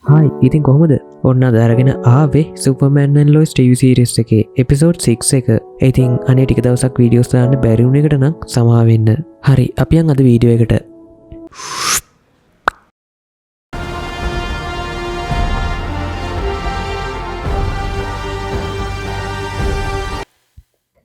හයි ඉතින් කොහොමද ඔන්න අදරගෙන ආවේ superman and Lois TV series එකේ එපිසෝඩ් 6 එක. ඉතින් අනේ ටික දවසක් වීඩියෝස් දාන්න බැරි වුණ එකට නම් සමා වෙන්න. හරි අපි යන් අද වීඩියෝ එකට.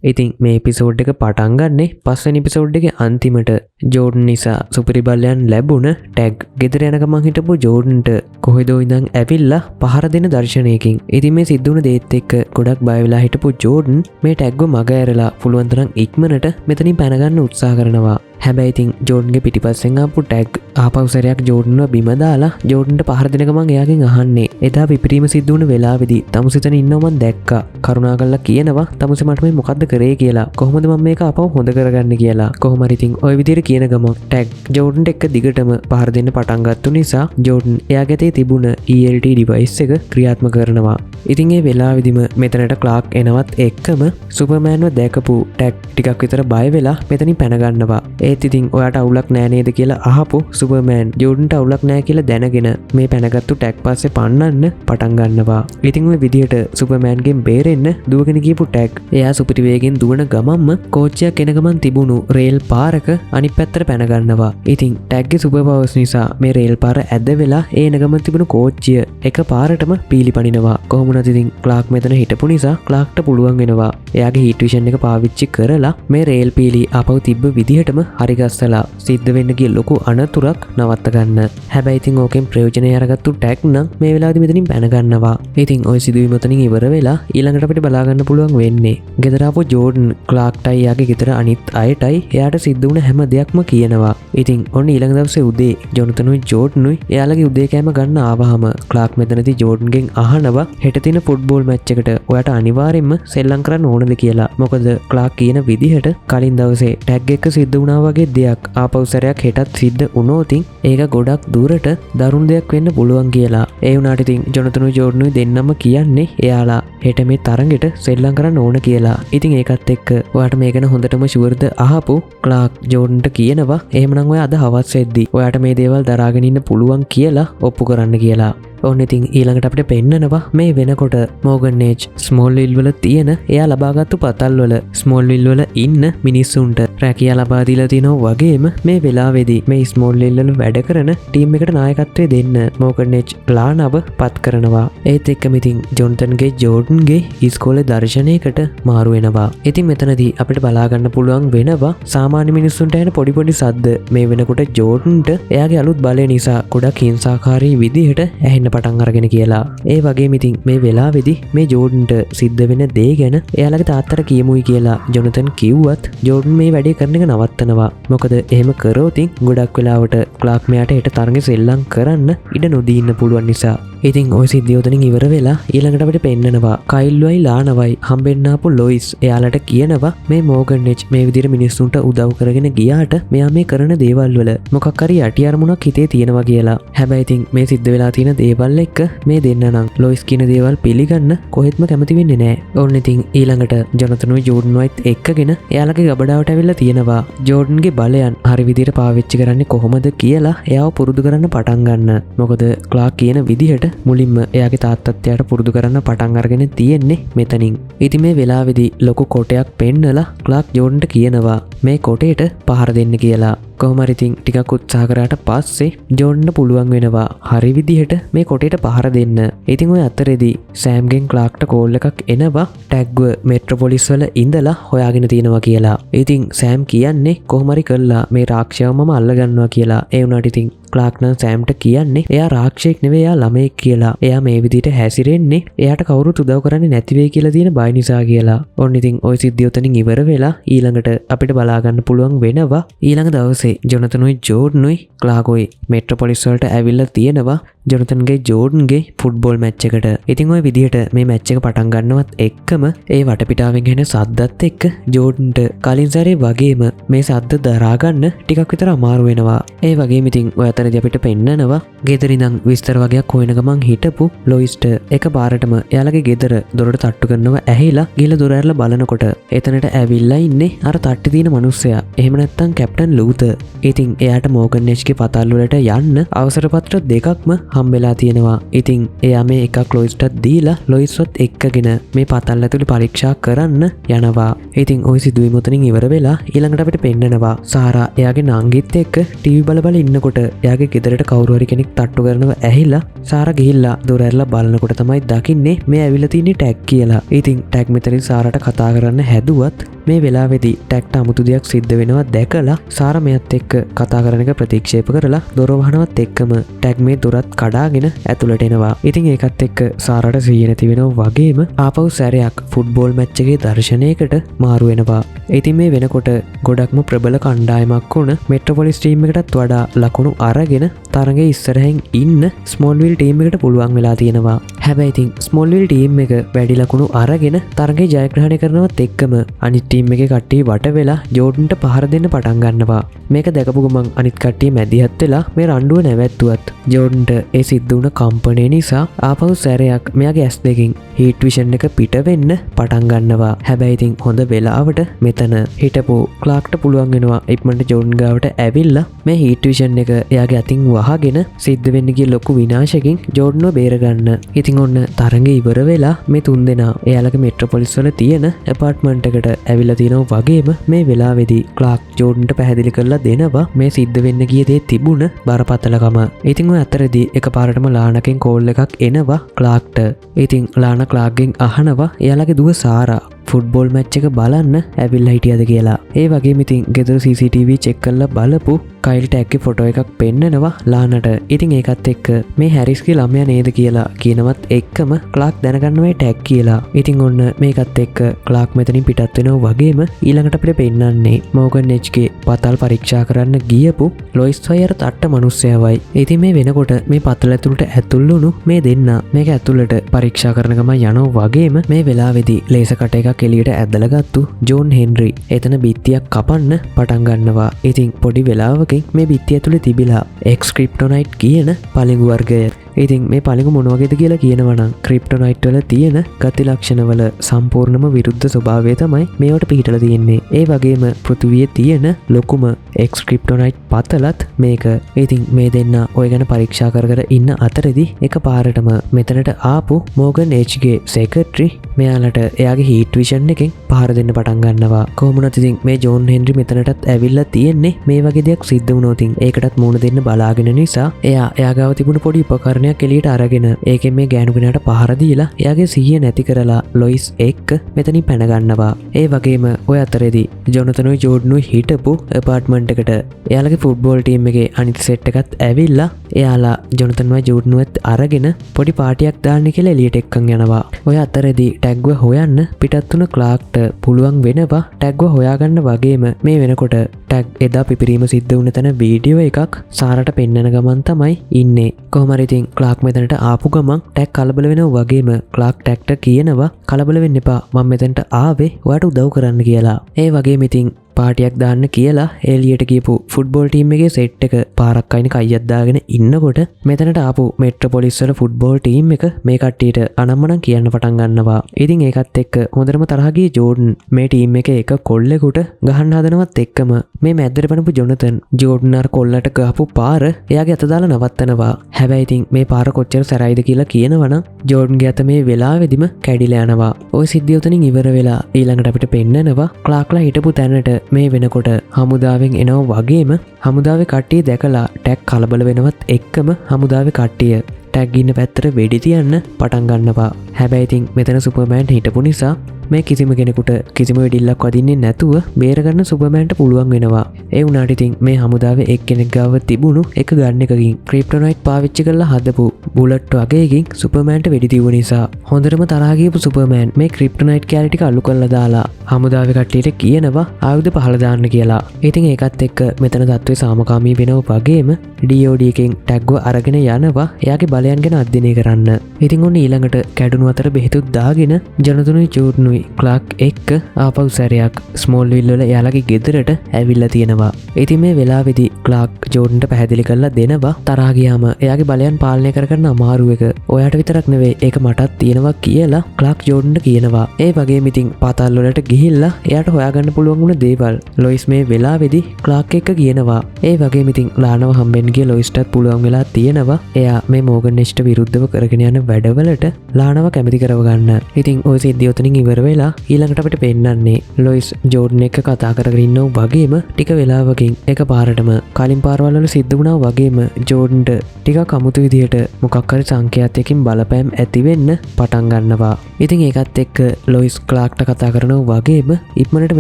ඉතින් මේ එපිසෝඩ් එක පටන් ගන්නේ පස්වෙනි එපිසෝඩ් එකේ අන්තිමට ජෝඩන් නිසා සුපිරිබල්ලයන් ලැබුණ ටැග් ගෙදර යන ගමන් හිටපු ජෝඩන්ට කොහෙදෝ ඉඳන් ඇවිල්ලා පහර දෙන දර්ශනයකින්. ඉතින් මේ සිද්ධ වුණ දේත් එක්ක ගොඩක් බය වෙලා හිටපු ජෝඩන් මේ ටැග්ව මග ඇරලා පුළුවන් තරම් ඉක්මනට මෙතනින් පැන ගන්න උත්සාහ කරනවා. හැබැයි ඉතින් ජෝඩන්ගේ පිටිපස්සෙන් ආපු ටැග් ආපෞසරයක් ජෝඩන්ව බිම දාලා ජෝඩන්ට පහර දෙන ගමන් එයාගෙන් අහන්නේ එදා පිපිරීම සිද්ධ වුණ වෙලාවේදී තමුසෙතන ඉන්නව මන් දැක්කා. කරුණාකරලා කියනවා තමුසෙ මට මේ මොකද්ද කරේ කියලා. කොහොමද මම මේක ආපහු හොඳ කරගන්නේ කියලා. කොහොම හරි ඉතින් ওই විදිහට කියන ගමන් ටැග් ජෝඩන්ට එක්ක දිගටම පහර දෙන්න පටන් ගත්තු නිසා ජෝඩන් එයාගේ තේ තිබුණ ELT ඩිවයිස් එක ක්‍රියාත්මක කරනවා. ඉතින් ඒ වෙලාවෙදිම මෙතනට ක්ලාක් එනවත් එක්කම සුපර්මෑන්ව දැකපු ටැග් ටිකක් විතර බය වෙලා මෙතනින් පැන ගන්නවා. ඒත් ඉතින් ඔයාට අවුලක් නෑ නේද කියලා අහපු සුපර්මෑන් ජෝඩන්ට අවුලක් නෑ කියලා දැනගෙන මේ පැනගත්තු ටැග් පස්සේ පන්නන්න පටන් ගන්නවා. ඉතින් ওই විදිහට සුපර්මෑන්ගෙන් බේරෙන්න දුවගෙන ගියපු ටැග් එයා සුපිරි වේගෙන් දුවන ගමන්ම කෝච්චියක් එන ගමන් තිබුණු රේල් පාරක අනිත් පැත්තට පැන ගන්නවා. ඉතින් ටැග්ගේ සුපර් පවර්ස් නිසා මේ රේල් පාර ඇද වෙලා ඒ එන ගමන් තිබුණු කෝච්චිය එක පාරටම පීලි පනිනවා. කොහොම වුණත් ඉතින් ක්ලාක් මෙතන හිටපු නිසා ක්ලාක්ට පුළුවන් වෙනවා එයාගේ හීට් විෂන් එක පාවිච්චි කරලා මේ රේල් පීලි ආපහු තිබ්බ විදිහටම හරිගස්සලා සිද්ධ වෙන්න ගිය ලොකු අනතුරක් නවත්ත ගන්න. හැබැයි ඉතින් ඕකෙන් ප්‍රයෝජනය අරගත්තු ටැග් නම් මේ වෙලාවේදී මෙතනින් පැන ගන්නවා. ඉතින් ওই සිදුවීම මෙතනින් ඉවර වෙලා ඊළඟට අපිට බලා ගන්න පුළුවන් වෙන්නේ ගෙදර ආපු ජෝඩන් ක්ලාක්ටයි යාගේ ගෙදර අනිත් අයටයි එයාට සිද්ධ වුණ හැම දෙයක්ම කියනවා. ඉතින් ඔන්න ඊළඟ දවසේ උදේ ජොනතනුයි ජෝඩ්නුයි එයාලගේ උදේ කෑම ගන්න ආවහම ක්ලාක් මෙතනදී ජෝඩන්ගෙන් අහනවා හෙට තියෙන ෆුට්බෝල් මැච් එකට ඔයාට අනිවාර්යෙන්ම සෙල්ලම් කරන්න ඕනද කියලා. මොකද ක්ලාක් කියන විදිහට කලින් දවසේ ටැග් එක සිද්ධ වුණා වගේ දෙයක් ආපෞසරයක් හෙටත් සිද්ධ වුණොතින් ඒක ගොඩක් දුරට දරුණු දෙයක් වෙන්න පුළුවන් කියලා. ඒ වුණාට ඉතින් ජොනතනුයි ජෝඩ්නුයි දෙන්නම කියන්නේ එයාලා හෙට මේ තරගෙට සෙල්ලම් කරන්න ඕන කියලා. ඉතින් ඒකත් එක්ක ඔයාට මේක ගැන හොඳටම ෂුවර්ද අහපු ක්ලාක් ජෝඩන්ට කියනවා එහෙමනම් ඔයා අද හවස් වෙද්දී ඔයාට මේ දේවල් දරාගෙන ඉන්න පුළුවන් කියලා ඔප්පු කරන්න කියලා. ඔන්න ඉතින් ඊළඟට අපිට පෙන්නනවා මේ වෙනකොට මෝගන් ඒජ් ස්මෝල්විල් වල තියෙන එයා ලබාගත්තු පතල් වල ස්මෝල්විල් වල ඉන්න මිනිස්සුන්ට රැකියා ලබා දීලා තිනවා වගේම මේ වෙලාවේදී මේ ස්මෝල්විල් වල වැඩ කරන ටීම් එකට නායකත්වය දෙන්න මෝගන් ඒජ් ප්ලානව පත් කරනවා. ඒත් එක්කම ඉතින් ජොන්තන්ගේ ජෝඩන්ගේ ඉස්කෝලේ දර්ශනයකට මාරු වෙනවා. ඉතින් මෙතනදී අපිට බලා ගන්න පුළුවන් වෙනවා සාමාන්‍ය මිනිස්සුන්ට එන පොඩි පොඩි සද්ද මේ වෙනකොට ජෝඩන්ට එයාගේ අලුත් බලය නිසා ගොඩක් හිංසාකාරී විදිහට ඇහෙන්න පටන් අරගෙන කියලා. ඒ වගේම ඉතින් මේ වෙලාවේදී මේ ජෝඩන්ට සිද්ධ වෙන දේ ගැන එයාලගේ තාත්තට කියමුයි කියලා ජොනතන් කිව්වත් ජෝඩන් මේ වැඩේ කරන එක නවත්තනවා. මොකද එහෙම කරොත් ගොඩක් වෙලාවට ක්ලාක් මෙයාට හෙට තරගෙ සෙල්ලම් කරන්න ඉඩ නොදී ඉන්න පුළුවන් නිසා. ඉතින් ওই සිද්ධිය උතනින් ඉවර වෙලා ඊළඟට අපිට පෙන්නනවා කයිල්වයි ලානවයි හම්බෙන්න ආපු ලොයිස් එයාලට කියනවා මේ මෝගන් ඒජ් මේ විදිහට මිනිස්සුන්ට උදව් කරගෙන ගියාට මෙයා මේ කරන දේවල් වල මොකක් හරි යටි අරමුණක් හිතේ තියෙනවා කියලා. හැබැයි ඉතින් මේ සිද්ධ වෙලා තියෙන දේවල් එක්ක මේ දෙන්න නම් ලොයිස් කියන දේවල් පිළිගන්න කොහෙත්ම කැමති වෙන්නේ නැහැ. ඕන්න ඉතින් ඊළඟට ජොනතනුයි ජෝඩන්වයිත් එක්කගෙන එයාලගේ ගබඩාවට ඇවිල්ලා තියෙනවා ජෝඩන්ගේ බලයන් හරි විදිහට පාවිච්චි කරන්නේ කොහොමද කියලා එයාව පුරුදු කරන්න පටන් ගන්න. මොකද ක්ලාක් කියන විදිහට මුලින්ම එයාගේ තාත්තත් එයාට පුරුදු කරන්න පටන් අරගෙන තියෙන්නේ මෙතනින්. ඉතින් මේ වෙලාවේදී ලොකු කොටයක් පෙන්නලා ක්ලාක් ජෝඩන්ට කියනවා මේ කොටේට පහර දෙන්න කියලා. කොහොම හරි ඉතින් ටිකක් උත්සාහ කරාට පස්සේ ජෝඩන්ට පුළුවන් වෙනවා හරි විදිහට මේ කොටේට පහර දෙන්න. ඉතින් ඔය අතරේදී සෑම්ගෙන් ක්ලාක්ට කෝල් එකක් එනවා ටැග්ව මෙට්‍රොපොලිස් වල ඉඳලා හොයාගෙන තියෙනවා කියලා. ඉතින් සෑම් කියන්නේ කොහොම හරි කළා මේ රාක්ෂයව මම අල්ලගන්නවා කියලා. ඒ වුණාට ඉතින් ක්ලාක් නම් සෑම්ට කියන්නේ එයා රාක්ෂයෙක් නෙවෙයි එයා ළමයෙක් කියලා. එයා මේ විදිහට හැසිරෙන්නේ එයාට කවුරුත් උදව් කරන්නේ නැති වෙයි කියලා තියෙන බය නිසා කියලා. ඔන්න ඉතින් ওই සිද්ධිය උතනින් ඉවර වෙලා ඊළඟට අපිට බලා ගන්න පුළුවන් වෙනවා ඊළඟ දවසේ ජොනතනුයි ජෝඩ්නුයි ක්ලාගොයි මෙට්‍රොපොලිස් වලට ඇවිල්ලා තියෙනවා ජොනතන්ගේ ජෝඩන්ගේ ෆුට්බෝල් මැච් එකට. ඉතින් ওই විදිහට මේ මැච් එක පටන් ගන්නවත් එක්කම ඒ වටපිටාවෙන් එන සද්දත් එක්ක ජෝඩන්ට කලින් සැරේ වගේම මේ සද්ද දරා ගන්න ටිකක් විතර අමාරු වෙනවා. ඒ වගේම ඉතින් ඔය අතරදී අපිට පෙන්නනවා ගෙදර ඉඳන් විස්තර වගේක් හොයන ගමන් හිටපු ලොයිස්ට එක පාරටම එයාලගේ ගෙදර දොරට තට්ටු කරනවා ඇහිලා ගිහලා දොර ඇරලා බලනකොට එතනට ඇවිල්ලා ඉන්නේ අර තට්ටි තියෙන මිනිස්සයා. එහෙම නැත්නම් කැප්ටන් ලූතර්. ඉතින් එයාට මෝගන් ඒජ්ගේ පතල් වලට යන්න අවසර පත්‍ර දෙකක්ම හම්බෙලා තියෙනවා. ඉතින් එයා මේ එකක් ලොයිස්ටත් දීලා ලොයිස්වත් එක්කගෙන මේ පතල් ඇතුළේ පරීක්ෂා කරන්න යනවා. ඉතින් ওই සිදුවීම උතනින් ඉවර වෙලා ඊළඟට අපිට පෙන්නනවා සාරා එයාගේ නංගිත් එක්ක ටීවී බල ඉන්නකොට එයාගේ ගෙදරට කවුරු හරි කෙනෙක් තට්ටු කරනවා ඇහිලා සාරා ගිහිල්ලා දොර ඇරලා බලනකොට තමයි දකින්නේ මේ ඇවිල්ලා තියෙන්නේ ටැග් කියලා. ඉතින් ටැග් මෙතනින් සාරාට කතා කරන්න හැදුවත් මේ වෙලාවේදී ටැග්ට අමුතු දෙයක් සිද්ධ වෙනවා දැකලා සාරා මෙයත් එක්ක කතා කරන එක ප්‍රතික්ෂේප කරලා දොර වහනවත් එක්කම ටැග් මේ දොරත් කඩාගෙන ඇතුළට එනවා. ඉතින් ඒකත් එක්ක සාරාට සිහිය නැති වෙනවා වගේම ආපහු සැරයක් ෆුට්බෝල් මැච් එකේ දර්ශනයකට මාරු වෙනවා. ඉතින් මේ වෙනකොට ගොඩක්ම ප්‍රබල කණ්ඩායමක් වුණ මෙට්‍රොපොලිස් ටීම් එකටත් වඩා ලකුණු අරගෙන තරගේ ඉස්සරහින් ඉන්න ස්මෝල්විල් ටීම් එකට පුළුවන් වෙලා තියෙනවා. හැබැයි ඉතින් ස්මෝල්විල් ටීම් එක වැඩි ලකුණු අරගෙන තරගේ ජයග්‍රහණය කරනවත් එක්කම අනිත් ටීම් එකේ කට්ටිය වට වෙලා ජෝඩන්ට පහර දෙන්න පටන් ගන්නවා. මේක දැකපු ගමන් අනිත් කට්ටිය මැදිහත් වෙලා මේ රණ්ඩුව නැවැත්තුවත් ජෝඩන්ට ඒ සිද්ධ වුණ කම්පණය නිසා ආපහු සැරයක් මෙයාගේ ඇස් දෙකින් හීට් විෂන් එක පිට වෙන්න පටන් ගන්නවා. හැබැයි ඉතින් හොඳ වෙලාවට මෙතන හිටපු ක්ලාක්ට පුළුවන් වෙනවා ඉක්මනට ජෝඩන් ගාවට ඇවිල්ලා මේ හීට් විෂන් එක එයාගේ අතින් වහගෙන සිද්ධ වෙන්න ගිය ලොකු විනාශකින් ජෝඩන්ව බේරගන්න. ඉතින් ඔන්න තරඟ ඉවර වෙලා මේ තුන්දෙනා එයාලගේ මෙට්‍රොපොලිස් වල තියෙන ඇපාර්ට්මන්ට් එකට ඇවිල්ලා තිනවා වගේම මේ වෙලාවේදී ක්ලාක් ජෝඩන්ට පැහැදිලි කරලා දෙනවා මේ සිද්ධ වෙන්න ගිය දේ තිබුණ බරපතලකම. ඉතින් ඔය අතරදී එකපාරටම ලානකින් කෝල් එකක් එනවා ක්ලාක්ට. ඉතින් ලාන ක්ලාක්ගෙන් අහනවා එයාලගේ දුව සාරා ෆුට්බෝල් මැච් එක බලන්න ඇවිල්ලා හිටියද කියලා. ඒ වගේම ඉතින් ගෙදර CCTV චෙක් කරලා බලපු කයිල් ටැග්ගේ ෆොටෝ එකක් පෙන්නනවා ලානට. ඉතින් ඒකත් එක්ක මේ හැරිස්ගේ ළමයා නේද කියලා කියනවත් එක්කම ක්ලාක් දැනගන්නවා ටැග් කියලා. ඉතින් ඔන්න මේකත් එක්ක ක්ලාක් මෙතනින් පිටත් වෙනවා වගේම ඊළඟට අපිට පෙන්නන්නේ මෝගන් එච්ගේ පතල් පරීක්ෂා කරන්න ගියපු ලොයිස් වයර් තට්ට මිනිස්සයවයි. ඉතින් මේ වෙනකොට මේ පතල ඇතුළට ඇතුල් වුණු මේ දෙන්න මේක ඇතුළට පරීක්ෂා කරන ගමන් යනවා වගේම මේ වෙලාවේදී ලේසර් කට එකක් එළියට ඇදලගත්තු ජෝන් හෙන්රි එතන බිත්තියක් කපන්න පටන් ගන්නවා. ඉතින් පොඩි වෙලාවකින් මේ බිත්තිය ඇතුලේ තිබිලා එක්ස් ක්‍රිප්ටොනයිට් කියන පළඟු වර්ගය. ඉතින් මේ පළඟු මොන වගේද කියලා කියනවනම් ක්‍රිප්ටොනයිට් වල තියෙන ගති ලක්ෂණවල සම්පූර්ණම විරුද්ධ ස්වභාවය තමයි මේවට පිහිටලා තියෙන්නේ. ඒ වගේම පෘථිවියේ තියෙන ලොකුම එක්ස් ක්‍රිප්ටොනයිට් පතලත් මේක. ඉතින් මේ දෙන්න ඔය ගැන පරීක්ෂා කර ඉන්න අතරේදී එකපාරටම මෙතනට ආපු මෝගන් එච්ගේ සෙක්‍රටරි මෙයාලට එයාගේ හීට් විෂන් එකෙන් පහර දෙන්න පටන් ගන්නවා. කොහොමුණත් ඉතින් මේ ජෝන් හෙන්රි මෙතනටත් ඇවිල්ලා තියෙන්නේ මේ වගේ දෙයක් සිද්ධ වුණොත් ඒකටත් මුණ දෙන්න බලාගෙන නිසා එයා ගාව තිබුණු පොඩි උපකරණයක් එළියට අරගෙන ඒකෙන් මේ ගෑනු කෙනාට පහර දීලා එයාගේ සිහිය නැති කරලා ලොයිස් එක්ක මෙතනින් පැන ගන්නවා. ඒ වගේම ඔය අතරේදී ජොනතනුයි ජෝඩ්නුයි හිටපු ඇපාර්ට්මන්ට් එකට එයාලගේ ෆුට්බෝල් ටීම් එකේ අනිත් සෙට් එකත් ඇවිල්ලා එයාලා ජොනතන්වයි ජෝඩ්නුවත් අරගෙන පොඩි පාටියක් දාන්න කියලා එළියට එක්කන් යනවා. ඔය අතරේදී ටැග්ව හොයන්න පිටත් වුණ ක්ලාක්ට පුළුවන් වෙනවා ටැග්ව හොයාගන්න වගේම මේ වෙනකොට ටැග් එදා පිපිරීම සිද්ධ වුණ තැන වීඩියෝ එකක් සාරට පෙන්නන ගමන් තමයි ඉන්නේ. කොහොම හරි ඉතින් ක්ලාක් මෙතනට ආපු ගමන් ටැග් කලබල වෙනවා වගේම ක්ලාක් ටැග්ට කියනවා කලබල වෙන්න එපා මම මෙතනට ආවේ ඔයාට උදව් කරන්න කියලා. ඒ වගේම ඉතින් පාටියක් දාන්න කියලා එලියට කියපු ෆුට්බෝල් ටීම් එකේ සෙට් එක පාරක් අයින කයියක් දාගෙන ඉන්නකොට මෙතනට ආපු මෙට්‍රොපොලිස් වල ෆුට්බෝල් ටීම් එක මේ කට්ටියට අනම්මනම් කියන්න පටන් ගන්නවා. ඉතින් ඒකත් එක්ක හොඳටම තරහ ගිය ජෝඩන් මේ ටීම් එකේ එක කොල්ලෙකුට ගහන්න හදනවත් එක්කම මේ මැද්දට පැනපු ජොනතන් ජෝඩන් අර කොල්ලට ගහපු පාර එයාගේ අත දාලා නවත්තනවා. හැබැයි ඉතින් මේ පාර කොච්චර සැරයිද කියලා කියනවනම් ජෝඩන්ගේ අත මේ වෙලාවෙදිම කැඩිලා යනවා. ওই සිද්ධිය උතනින් ඉවර වෙලා ඊළඟට අපිට පෙන්නනවා ක්ලාක්ලා හිටපු තැනට මේ වෙනකොට හමුදාවෙන් එනවා වගේම හමුදාවේ කට්ටිය දැකලා ටැග් කලබල වෙනවත් එක්කම හමුදාවේ කට්ටිය ටැග් ඉන්න පැත්තට වෙඩි තියන්න පටන් ගන්නවා. හැබැයි ඉතින් මෙතන සුපර්මෑන් හිටපු නිසා මේ කිසිම කෙනෙකුට කිසිම වෙඩිල්ලක් වදින්නේ නැතුව බේරගන්න සුපර්මෑන්ට පුළුවන් වෙනවා. ඒ වුණාට ඉතින් මේ හමුදාවේ එක්කෙනෙක් ගාව තිබුණු එක ගන් එකකින් ක්‍රිප්ටොනයිට් පාවිච්චි කරලා හදපු බුලට් වගේකින් සුපර්මෑන්ට වෙඩි තිබුණ නිසා හොඳටම තරහ ගියපු සුපර්මෑන් මේ ක්‍රිප්ටොනයිට් කැලේ ටික අලු කරලා දාලා හමුදාවේ කට්ටියට කියනවා ආයුධ පහළ දාන්න කියලා. ඉතින් ඒකත් එක්ක මෙතන තත්ත්වය සාමකාමී වෙනවා වගේම DOD එකෙන් ටැග්ව අරගෙන යනවා එයාගේ බලයන් ගැන අධ්‍යයනය කරන්න. ඉතින් ඔන්න ඊළඟට කැඩුණු අතර බෙහෙතුත් දාගෙන ජොනතනුයි ජෝඩ්නුයි ලොයි ක්ලාක් එක්ක ආපව් සැරයක් ස්මෝල් විල්වල යාලගේ ගෙදරට ඇවිල්ල තියෙනවා. ඉති මේ වෙලාවෙදි ක්ලාක් ජෝඩන්ට පැහැදිලි කරලා දෙනවා තරාගයාම එයාගේ බලයන් පාලනය කරන්න අමාරුව එක ඔයාට විතරක් නෙවේ ඒක මටත් තියෙනවා කියලා ක්ලාක් ජෝඩන්ට කියනවා. ඒ වගේ මිතින් පාතල්වලට ගිහිල්ලා එයාට හොයාගන්න පුළුවන් වුණ දේවල් ලොයිස් මේ වෙලාවෙදි ක්ලාක් එක්ක කියනවා. ඒ වගේ මිතින් ලානව හම්බෙන්ගේ ලොයිස්ටත් පුළුවන් වෙලා තියෙනවා එයා මේ මෝගනේෂ්ට විරුද්ධව කරගෙන යන වැඩවලට ලානව කැමති කරවගන්න. ඉතින් ඔය සිද්ධියොතනින් ඉවර වෙලා ඊළඟට අපිට පෙන්නන්නේ ලොයිස් ජෝඩන් එක කතා කරගන්න වගේම ටික වෙලාවකින් එක පාරටම කලින් පාරවල්වල සිද්ධ වුණා වගේම ජෝඩන්ට ටික කමුතු විදිහට මොකක්කරි සංඛ්‍යාතයකින් බලපෑම් ඇතිවෙන්න පටන් ගන්නවා. ඉතින් ඒකත් එක්ක ලොයිස් ක්ලාක්ට කතා කරනව වගේම ඉක්මනට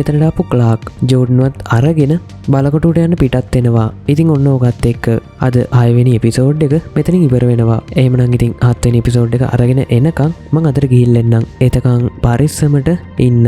මෙතනටාපු ක්ලාක් ජෝඩන්වත් අරගෙන බලකොටට යන්න පිටත් වෙනවා. ඉතින් ඔන්න ඕකත් එක්ක අද 6 වෙනි එපිසෝඩ් එක මෙතනින් ඉවර වෙනවා. එහෙමනම් ඉතින් 7 වෙනි එපිසෝඩ් එක අරගෙන එනකම් මම අදට ගිහිල්ලා එන්නම්. එතකන් පරිස්සමට ඉන්න.